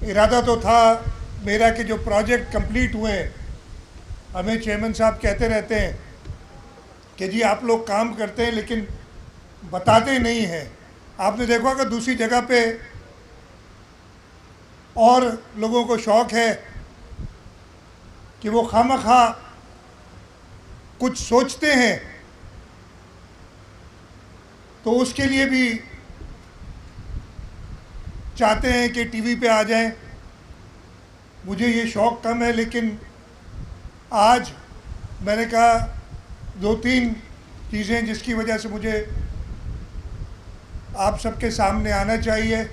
इरादा तो था मेरा कि जो प्रोजेक्ट कंप्लीट हुए, हमें चेयरमैन साहब कहते रहते हैं कि जी आप लोग काम करते हैं लेकिन बताते नहीं हैं। आपने देखा कि दूसरी जगह पे और लोगों को शौक़ है कि वो खामखा कुछ सोचते हैं, तो उसके लिए भी चाहते हैं कि टीवी पे आ जाएं। मुझे ये शौक़ कम है, लेकिन आज मैंने कहा दो तीन चीज़ें जिसकी वजह से मुझे आप सबके सामने आना चाहिए।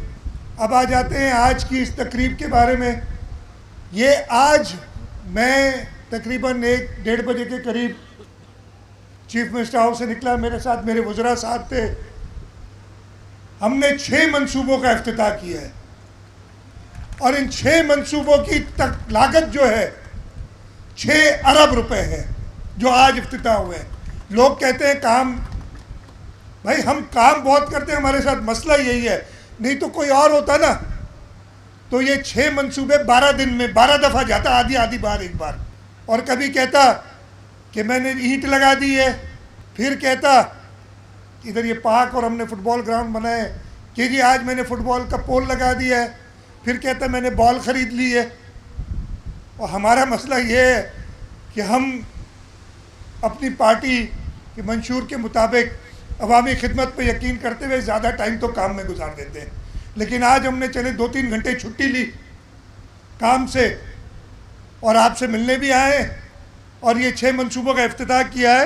अब आ जाते हैं आज की इस तकरीब के बारे में। ये आज मैं तकरीबन 1-1:30 बजे के करीब चीफ मिनिस्टर हाउस से निकला, मेरे साथ मेरे वज़रा साहब थे। हमने 6 मंसूबों का इफ्तिताह किया है और इन 6 मंसूबों की लागत जो है 6 अरब रुपए है जो आज इफ्तिताह हुए हैं। लोग कहते हैं काम, भाई हम काम बहुत करते हैं, हमारे साथ मसला यही है। नहीं तो कोई और होता ना तो ये 6 मंसूबे 12 दिन में 12 दफ़ा जाता, आधी बार एक बार। और कभी कहता कि मैंने ईंट लगा दी है, फिर कहता इधर ये पार्क और हमने फुटबॉल ग्राउंड बनाए कि जी आज मैंने फुटबॉल का पोल लगा दिया है, फिर कहता मैंने बॉल ख़रीद ली है। और हमारा मसला ये है कि हम अपनी पार्टी के मंशूर के मुताबिक अवामी खिदमत पे यकीन करते हुए ज़्यादा टाइम तो काम में गुजार देते हैं। लेकिन आज हमने चले 2-3 घंटे छुट्टी ली काम से और आपसे मिलने भी आए और ये 6 मंसूबों का इफ्तिताह किया है।